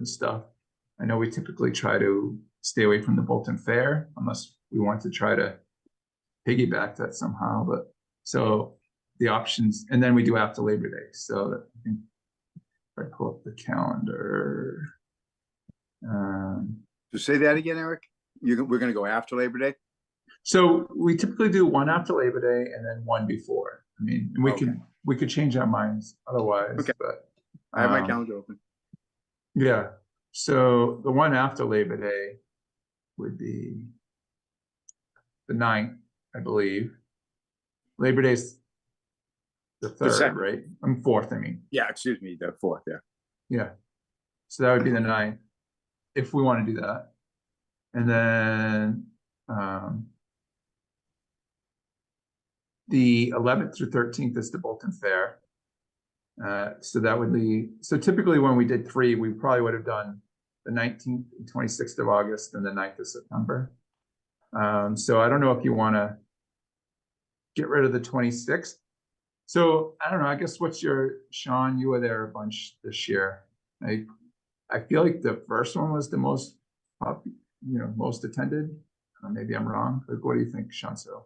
stuff. I know we typically try to stay away from the Bolton Fair unless we want to try to piggyback that somehow, but so the options, and then we do after Labor Day. So I think if I pull up the calendar. So say that again, Eric. We're going to go after Labor Day. So we typically do one after Labor Day and then one before. I mean, we could change our minds otherwise. Okay. But I have my calendar open. yeah. So the one after Labor Day would be the 9th, I believe. Labor Day's the 3rd, right? I'm 4th, I mean. Yeah, excuse me, the 4th, yeah. Yeah. So that would be the 9th, if we want to do that. And then the 11th through 13th is the Bolton Fair. So that would be, so typically when we did 3, we probably would have done the 19th and 26th of August and the 9th of September. So I don't know if you want to get rid of the 26th. So I don't know, I guess what's your, Sean, you were there a bunch this year. I feel like the first one was the most, most attended. Maybe I'm wrong. Like, what do you think, Shanso?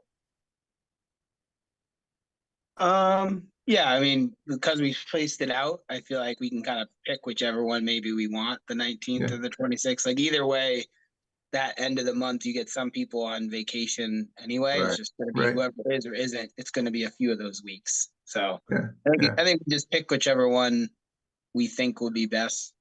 Yeah, I mean, because we spaced it out, I feel like we can kind of pick whichever one maybe we want, the 19th or the 26th. Like either way, that end of the month, you get some people on vacation anyway. Right. It's just going to be whoever is or isn't. It's going to be a few of those weeks. So I think we just pick whichever one we think will be best.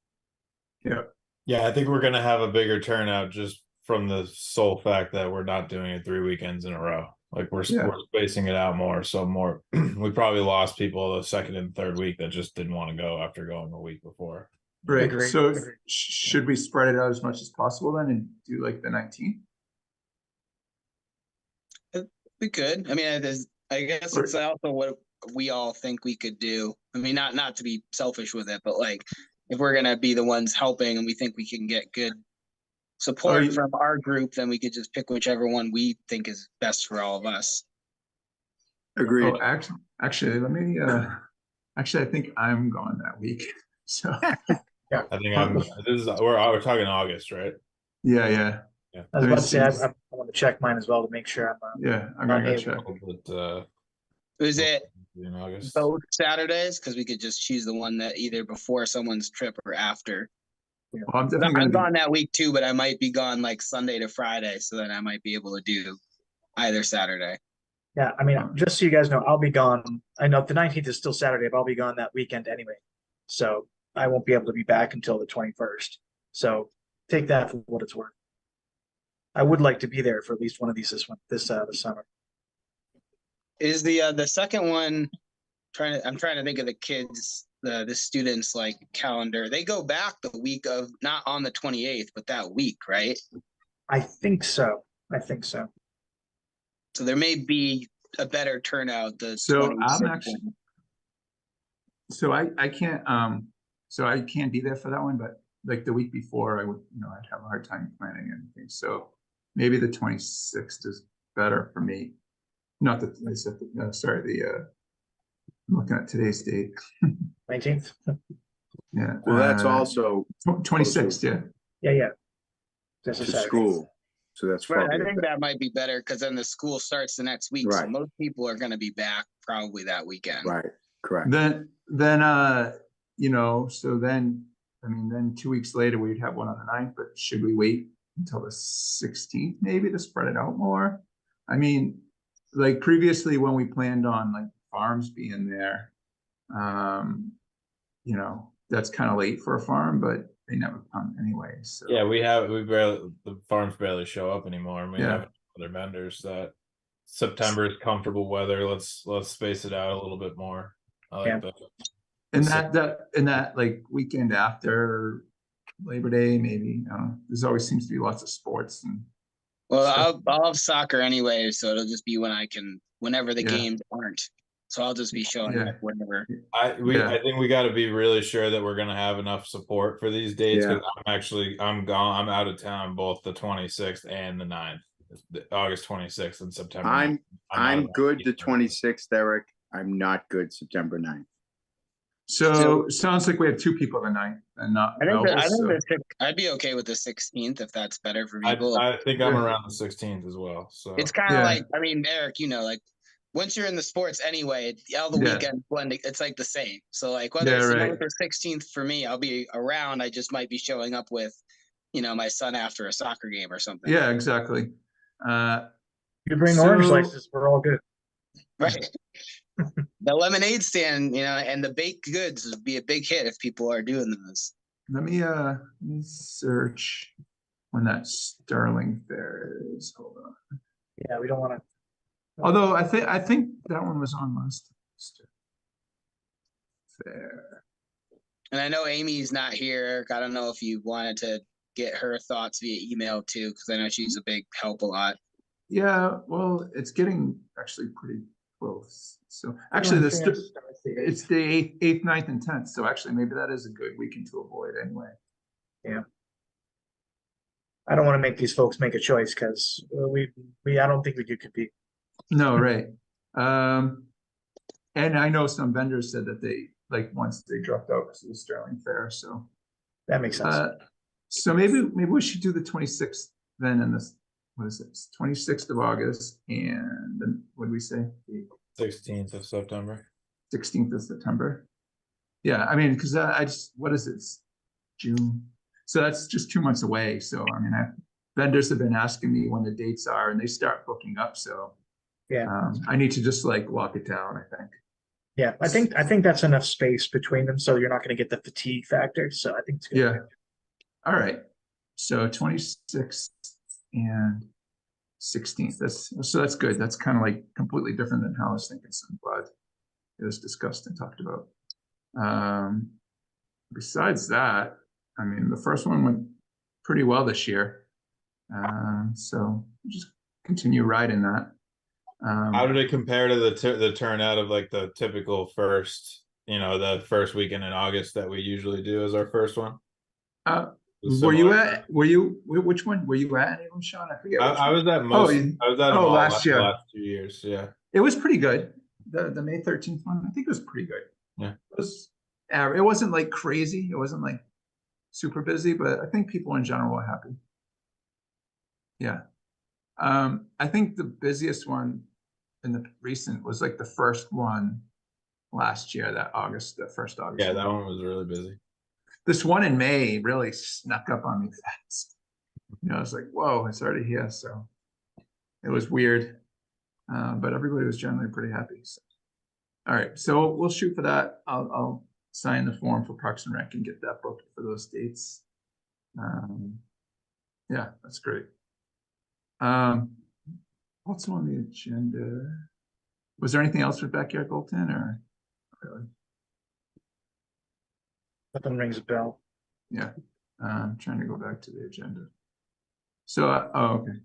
Yeah, I think we're going to have a bigger turnout just from the sole fact that we're not doing it 3 weekends in a row. Like we're spacing it out more. So more, we probably lost people the 2nd and 3rd week that just didn't want to go after going a week before. Right. So should we spread it out as much as possible then and do like the 19th? We could. I mean, I guess it's also what we all think we could do. I mean, not to be selfish with it, but like if we're gonna be the ones helping and we think we can get good support from our group, then we could just pick whichever one we think is best for all of us. Agreed. Oh, actually, let me. Actually, I think I'm gone that week. So yeah, I think we're talking August, right? Yeah. I was about to say I want to check mine as well to make sure I'm gonna check. Is it both Saturdays? Because we could just choose the one that either before someone's trip or after. Well, I'm definitely gone that week too, but I might be gone like Sunday to Friday, so then I might be able to do either Saturday. Yeah, I mean, just so you guys know, I'll be gone. I know the 19th is still Saturday, but I'll be gone that weekend anyway. So I won't be able to be back until the 21st. So take that for what it's worth. I would like to be there for at least one of these this summer. Is the second one I'm trying to think of the kids, the students like calendar. They go back the week of, not on the 28th, but that week, right? I think so. So there may be a better turnout. I can't be there for that one, but like the week before I would, I'd have a hard time planning anything. So maybe the 26th is better for me. Not that I said, I'm looking at today's date. 19th. Yeah. Well, that's also 26th. Yeah. That's a school. So that's right. I think that might be better because then the school starts the next week. Right. So most people are going to be back probably that weekend. Right. Correct. Then so then 2 weeks later we'd have one on the 9th, but should we wait until the 16th maybe to spread it out more? I mean, like previously when we planned on like farms being there, that's kind of late for a farm, but they never come anyway. So yeah, the farms barely show up anymore. And we have other vendors that September is comfortable weather. Let's space it out a little bit more. I like that. And that like weekend after Labor Day, maybe there's always seems to be lots of sports and. Well, I'll have soccer anyway, so it'll just be whenever the games aren't. So I'll just be showing up whenever. I think we got to be really sure that we're going to have enough support for these dates because I'm gone. I'm out of town both the 26th and the 9th, August 26th and September. I'm good the 26th, Eric. I'm not good September 9th. So sounds like we have two people tonight and not I think available, so, I'd be okay with the 16th if that's better for I, people. I think I'm Yeah. around the 16th as well. So It's kind of Yeah. like, I mean, Eric, you know, like once you're in the sports anyway, all the Yeah. weekend blend, it's like the same. So like whether Yeah, it's the right. 9th or 16th for me, I'll be around. I just might be showing up with, you know, my son after a soccer game or something. Yeah, exactly. You bring orange So- slices, we're all good. Right. The lemonade stand, you know, and the baked goods would be a big hit if people are doing those. let me search when that Sterling Fair is. Hold on. Yeah, we don't want to. Although I think that one was on last fair. And I know Amy's not here, Eric. I don't know if you wanted to get her thoughts via email too, because I know she's a big help a lot. Yeah, well, it's getting actually pretty close. So actually, it's the 8th, 9th, and 10th. So actually, maybe that is a good weekend to avoid anyway. I don't want to make these folks make a choice because I don't think we could compete. No, right. And I know some vendors said that they once they dropped out because of the Sterling Fair. So That makes sense. so maybe we should do the 26th then, and this, what is it? 26th of August, and then what did we say? The 16th of September. 16th of September. Yeah, I mean, because I just, what is it? It's June. So that's just 2 months away. So I mean, vendors have been asking me when the dates are, and they start booking up. So Yeah. I need to just lock it down, I think. Yeah, I think that's enough space between them, so you're not going to get the fatigue factor. So I think it's good. Yeah. All right. So 26th and 16th. That's good. That's kind of like completely different than how I was thinking. So I'm glad it was discussed and talked about. Besides that, I mean, the first one went pretty well this year. So just continue riding that. How did it compare to the turnout of like the typical first, the first weekend in August that we usually do as our first one? Which one were you at any of them, Sean? I forget. I was at most. I was at them all last year. the last 2 years. Yeah. It was pretty good. The May 13th one, I think it was pretty good. Yeah. It wasn't like crazy. It wasn't like super busy, but I think people in general were happy. Yeah. I think the busiest one in the recent was like the first one last year, the first August. Yeah, that one was really busy. This one in May really snuck up on me fast. I was like, whoa, it's already here. So it was weird. But everybody was generally pretty happy. So. All right, so we'll shoot for that. I'll sign the form for Parks and Rec and get that booked for those dates. Yeah, that's great. Also on the agenda, was there anything else with Backyard Bolton or really? Nothing rings a bell. Yeah, I'm trying to go back to the agenda. So, okay.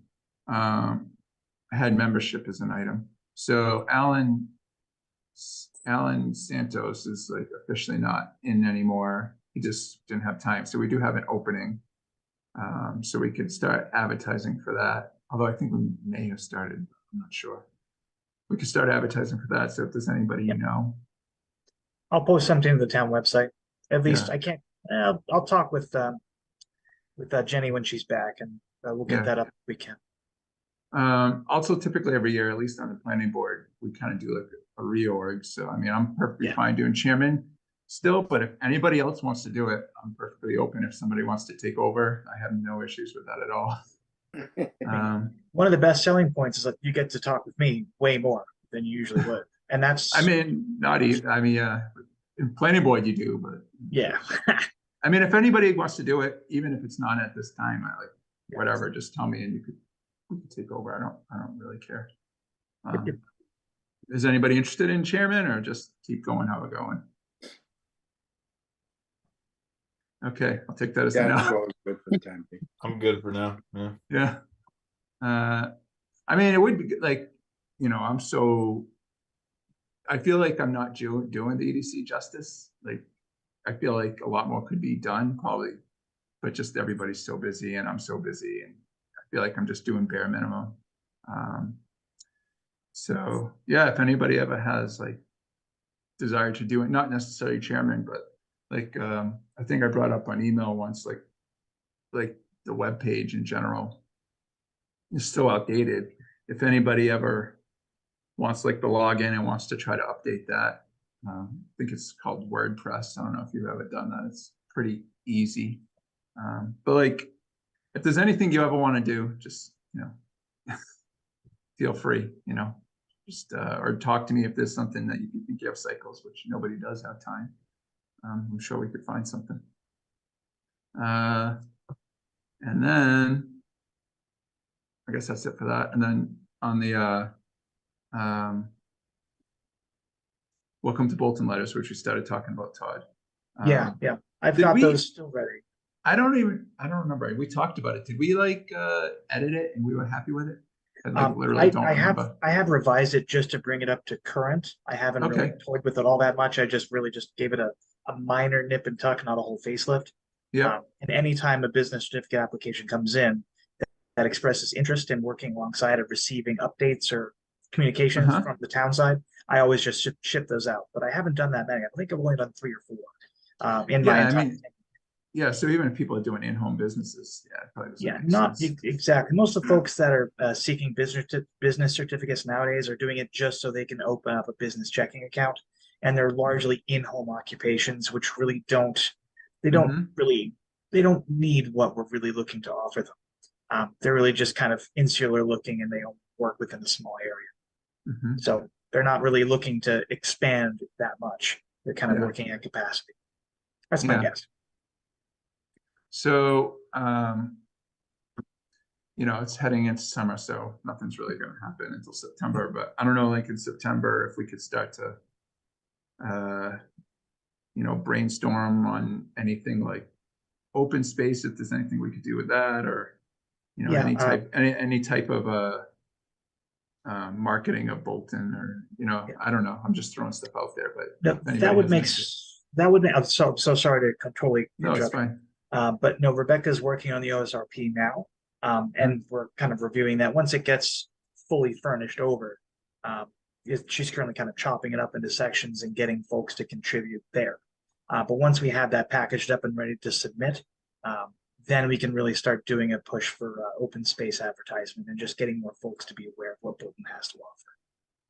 I had membership as an item. So Alan Santos is like officially not in anymore. He just didn't have time. So we do have an opening. So we could start advertising for that. Although I think we may have started, I'm not sure. We could start advertising for that. So if there's anybody you know. I'll post something to the town website. At least Yeah. I can't. I'll talk with Jenny when she's back, and we'll get Yeah. that up if we can. Also, typically every year, at least on the planning board, we kind of do like a reorg. So, I mean, I'm perfectly fine doing chairman still, but if anybody else wants to do it, I'm perfectly open. If somebody wants to take over, I have no issues with that at all. One of the best selling points is that you get to talk with me way more than you usually would, and that's. I mean, not even. I mean, in planning board you do, but yeah. I mean, if anybody wants to do it, even if it's not at this time, whatever, just tell me and we could take over. I don't really care. Is anybody interested in chairman or just keep going how we're going? Okay, I'll take that as a Yeah, no. it's always good for the time being. I'm good for now. Yeah. Yeah. I mean, it would be like, I feel like I'm not doing the EDC justice. Like, I feel like a lot more could be done probably, but just everybody's so busy and I'm so busy and I feel like I'm just doing bare minimum. So yeah, if anybody ever has like desire to do it, not necessarily chairman, but like, I think I brought up on email once, like the web page in general is still outdated. If anybody ever wants like the login and wants to try to update that, I think it's called WordPress. I don't know if you've ever done that. It's pretty easy. But like, if there's anything you ever want to do, just, feel free, just, or talk to me if there's something that you think you have cycles, which nobody does have time. I'm sure we could find something. And then I guess that's it for that. And then on the welcome to Bolton letters, which we started talking about, Todd. Yeah. I've did got we- those still ready. I don't remember. We talked about it. Did we like edit it and we were happy with it? I like literally don't remember. I have revised it just to bring it up to current. I haven't really Okay. toyed with it all that much. I just gave it a minor nip and tuck, not a whole facelift. Yeah. And anytime a business certificate application comes in that expresses interest in working alongside of receiving updates or communications Uh-huh. from the town side, I always just ship those out. But I haven't done that many. I think I've only done 3 or 4 in my Yeah, entire. Yeah, so even if people are doing in-home businesses, it probably doesn't Yeah, make not sense. exactly. Most of the folks that are seeking business certificates nowadays are doing it just so they can open up a business checking account, and they're largely in-home occupations, which really they don't need what we're really looking to offer them. They're really just kind of insular looking, and they don't work within a small area, Mhm. so they're not really looking to expand that much. They're kind of Yeah. working at capacity. That's my Yeah. guess. So, it's heading into summer, so nothing's really going to happen until September. But I don't know, like in September, if we could start to, brainstorm on anything like open space, if there's anything we could do with that, or Yeah, any type of marketing of Bolton, or I don't know. I'm just throwing stuff out there, but No, if anybody that would has make anything- I'm so sorry to totally No, it's interrupt. fine. But no, Rebecca's working on the OSRP now, and we're kind of reviewing that. Once it gets fully furnished over, she's currently kind of chopping it up into sections and getting folks to contribute there. But once we have that packaged up and ready to submit, then we can really start doing a push for open space advertisement and just getting more folks to be aware of what Bolton has to offer.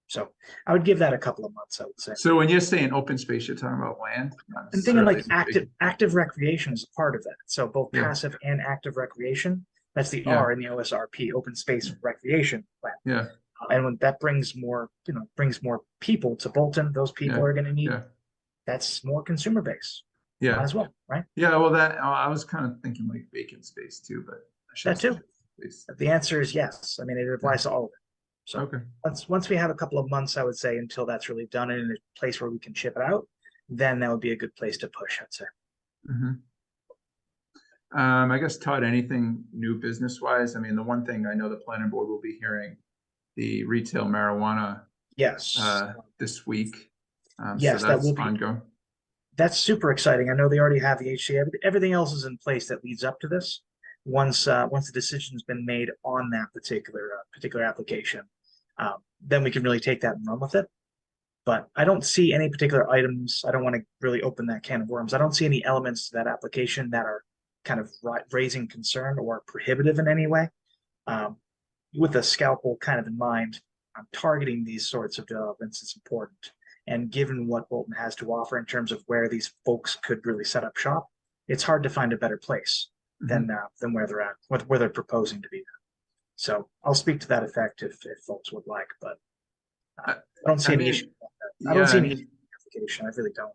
So I would give that a couple of months, I would say. So when you're saying open space, you're talking about land? Not I'm thinking like necessarily active recreation is a part of that. So both Yeah. passive and active recreation. That's the Yeah. R in the OSRP, open space recreation plan. Yeah, And when that brings more people to Bolton, those people Yeah. are going to need yeah, that's more consumer base. Might yeah. as well, right? Yeah, well, I was kind of thinking like vacant space too, but I should That too. say space. The answer is yes. I mean, it applies to all of it. So Okay, once we have a couple of months, I would say, until that's really done and in a place where we can ship it out, then that would be a good place to push, I'd say. mhm. I guess, Todd, anything new business wise? I mean, the one thing I know the planning board will be hearing the retail marijuana Yes. this week. Yes, so that that's will be- ongoing. That's super exciting. I know they already have the HCA. Everything else is in place that leads up to this. Once the decision's been made on that particular application, then we can really take that and run with it. But I don't see any particular items. I don't want to really open that can of worms. I don't see any elements to that application that are kind of raising concern or prohibitive in any way. With a scalpel kind of in mind, I'm targeting these sorts of developments. It's important. And given what Bolton has to offer in terms of where these folks could really set up shop, it's hard to find a better place than where they're at, where they're proposing to be. So I'll speak to that effect if folks would like, but I don't see I any mean, issue. I don't see yeah, any issue with the application. I really don't.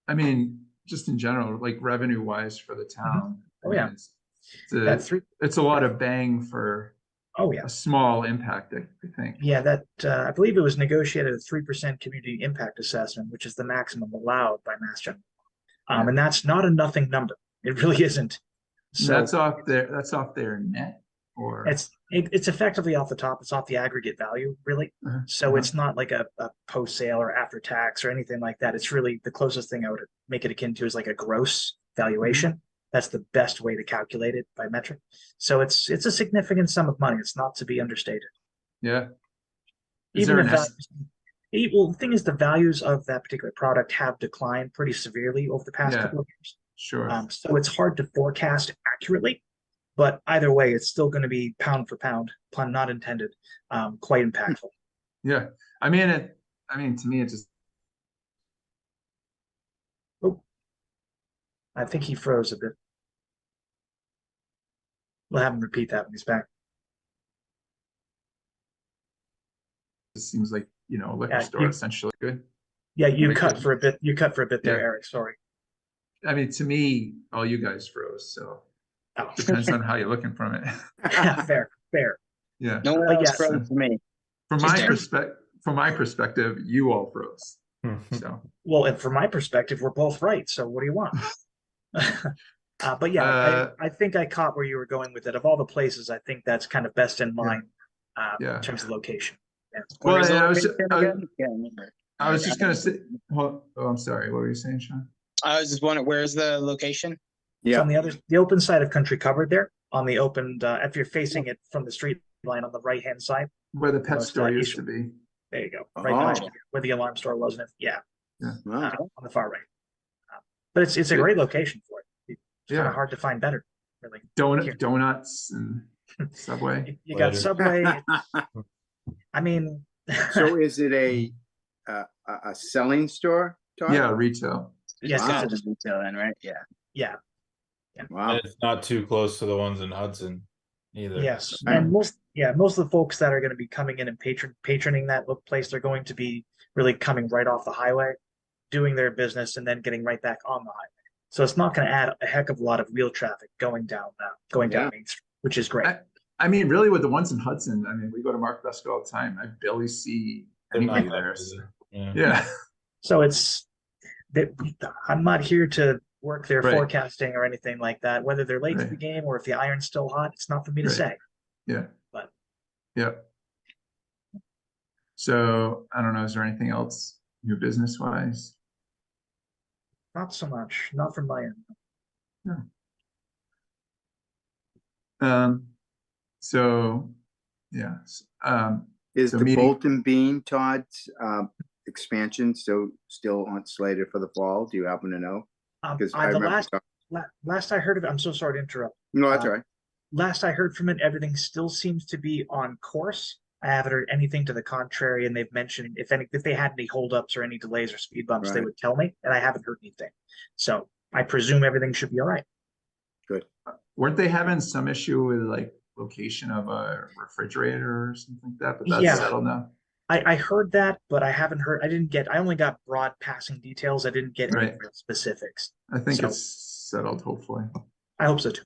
I mean, just in general, like revenue wise for the town. Oh, I yeah. mean, That's it's a lot of bang for Oh yeah. a small impact, I think. Yeah, that I believe it was negotiated at 3% community impact assessment, which is the maximum allowed by Mass General. Yeah. And that's not a nothing number. It really isn't. So That's off their net, or it's effectively off the top. It's off the aggregate value, really. Uh-huh, So uh-huh. it's not like a post sale or after tax or anything like that. It's really the closest thing I would make it akin to is like a gross valuation. That's the best way to calculate it by metric. So it's a significant sum of money. It's not to be understated. Yeah. Is Even there if an Well, the thing is, the values of that particular product have declined pretty severely over the past Yeah. couple of years. Sure. So it's hard to forecast accurately, but either way, it's still going to be pound for pound, pun not intended, quite impactful. Yeah. I mean, to me, it just, I think he froze a bit. We'll have him repeat that when he's back. seems like, a liquor Yeah, store essentially. Good. Yeah, you Like cut the- for a bit. You cut for a bit there, Yeah. Eric. Sorry. I mean, to me, all you guys froze, so Oh. depends on how you're looking from it. Fair, fair. Yeah. No one But else yes. froze for me. From Just my Eric. perspective, you all froze. So Well, and from my perspective, we're both right. So what do you want? But yeah, I think I caught where you were going with it. Of all the places, I think that's kind of best in line Yeah. in terms of location. Well, Where's the and I was location again? Can't remember. I was just gonna say, oh, I'm sorry. What were you saying, Sean? I was just wondering, where's the location? It's Yeah, on the open side of Country Covered there, on the opened, if you're facing it from the street line on the right-hand side, Where the pet Most store used east- to be. there you go. Oh. Right behind you, where the alarm store was, yeah, wow. on the far right. But it's a great location for it. It's kind Yeah. of hard to find better, really. Here. Donuts and Subway. You got Later. Subway. I mean, So is it a selling store, Todd? Yeah, retail. yes, Wow. it's Just retail then, right? Yeah. yeah, Wow. And it's not too close to the ones in Hudson either. yes, Right. and most of the folks that are going to be coming in and patroning that place, they're going to be really coming right off the highway, doing their business, and then getting right back on the highway. So it's not going to add a heck of a lot of wheel traffic going down Yeah. Main Street, which is great. I mean, really, with the ones in Hudson, I mean, we go to Mark Basket all the time. I barely see They're not anybody that there. busy. Yeah. Yeah. So I'm not here to work their Right. forecasting or anything like that. Whether they're late to Right. the game or if the iron's still hot, it's not for me to Right. say. Yeah. But- Yeah. So I don't know, is there anything else new business wise? Not so much, not from my end. So yes. Is So the meeting- Bolton Bean, Todd's expansion still on slated for the fall? Do you happen to know? Because I The remember. last I heard of it, I'm so sorry to interrupt. No, that's uh, all right. Last I heard from it, everything still seems to be on course. I haven't heard anything to the contrary, and they've mentioned if they had any holdups or any delays or speed bumps, they Right. would tell me, and I haven't heard anything. So I presume everything should be all right. Weren't they having some issue with like location of a refrigerator or something like that? But that's Yeah. settled now. I heard that, but I haven't heard. I only got broad passing details. I didn't get any Right. real specifics. I think So- it's settled, hopefully. I hope so too.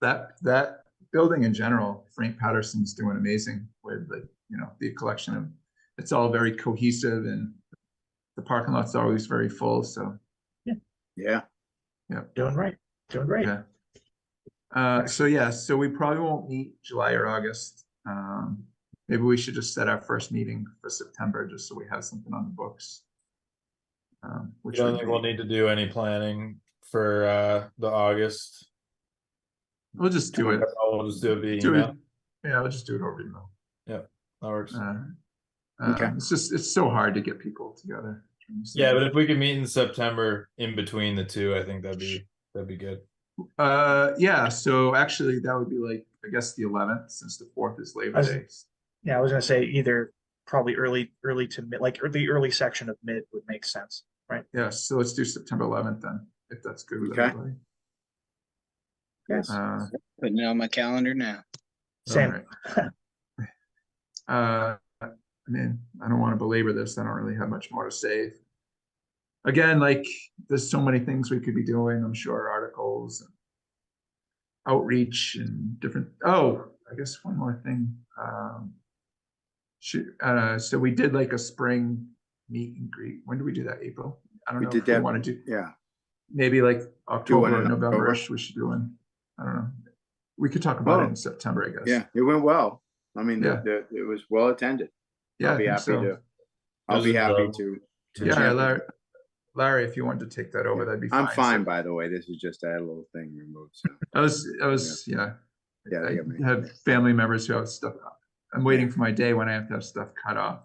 That building in general, Frank Patterson's doing amazing with the collection of, it's all very cohesive and the parking lot's always very full, so Yeah. Doing right. Doing great. yeah. So we probably won't meet July or August. Maybe we should just set our first meeting for September, just so we have something on the books. You Which don't would think we'll be, need to do any planning for the August? we'll just do it. We'll just do it via Do it. email. Yeah, we'll just do it over email. That works. Okay. It's so hard to get people together. Yeah, but if we could meet in September in between the two, I think that'd be good. Yeah, so actually that would be like, I guess the 11th, since the 4th is Labor I was- Day. Yeah, I was gonna say either probably early to mid, like the early section of mid would make sense, right? Yeah, so let's do September 11th then, if that's good with Okay. everybody. Yes. Putting it on my calendar now. Same. Alright. I mean, I don't want to belabor this. I don't really have much more to say. Again, like, there's so many things we could be doing, I'm sure, articles, and outreach and different, I guess one more thing. So we did like a spring meet and greet. When did we do that? April? I don't We know did if we that. want to do, Yeah. maybe like October one or in November, October. we should do one. I don't know. We could talk about it Oh. in September, I guess. Yeah. It went well. I mean, Yeah. it was well attended. Yeah, I'll I be think happy so. to. I'll was be happy enjoyable. to. Yeah, champion. Larry, if you wanted to take that over, that'd be fine. I'm fine, by the way. This is just I had a little thing removed. So. I was, yeah. Yeah, I they got me. had family members who have stuff. I'm waiting for my day when I have to have stuff cut off.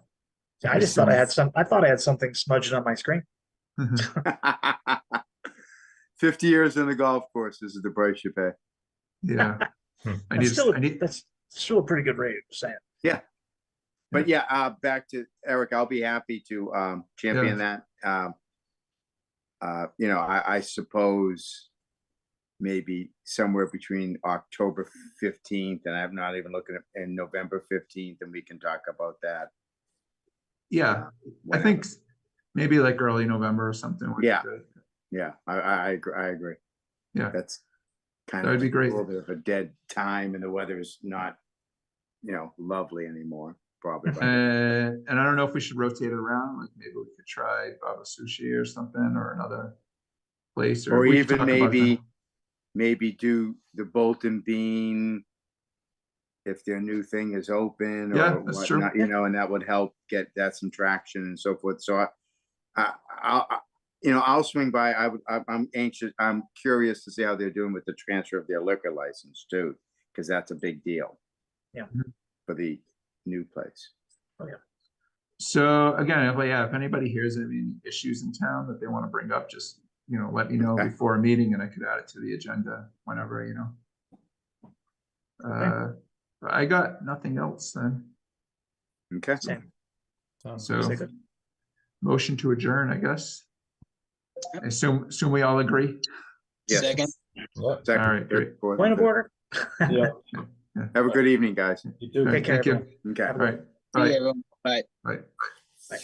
I just thought I had I thought I had something smudged on my screen. 50 years in the golf course, this is the price you pay. Yeah. I That's need, still, I need, that's still a pretty good rate, just saying. But yeah, back to Eric, I'll be happy to champion that. You know, I suppose maybe somewhere between October 15th, and I'm not even looking at, and November 15th, and we can talk about that. yeah, I think maybe like early November or something. would be Yeah. good. Yeah, I agree. Yeah. That's kind That of would be great. a little bit of a dead time, and the weather's not, you know, lovely anymore, probably. by then. And I don't know if we should rotate it around, like maybe we could try Baba Sushi or something, or another place, Or we could even talk about that. maybe do the Bolton Bean if their new thing is open Yeah, or that's true. whatnot, you know, and that would help get that some traction and so forth. So I'll you know, I'll swing by. I'm anxious. I'm curious to see how they're doing with the transfer of their liquor license too, because that's a big deal. Yeah. For the new place. So again, if anybody hears any issues in town that they want to bring up, just, you know, let me know Okay. before a meeting and I could add it to the agenda whenever, you know. I got nothing else then. Okay. Same. So Stay good. motion to adjourn, I guess. Yep. I assume we all agree. Yes. Second. Yep. Second, All right, third, fourth, Point of fifth. order. Yeah. Have a good evening, guys. You do. All right, Take care, thank you. everyone. Okay. All right, See bye, you, everyone. Bye. bye. Bye.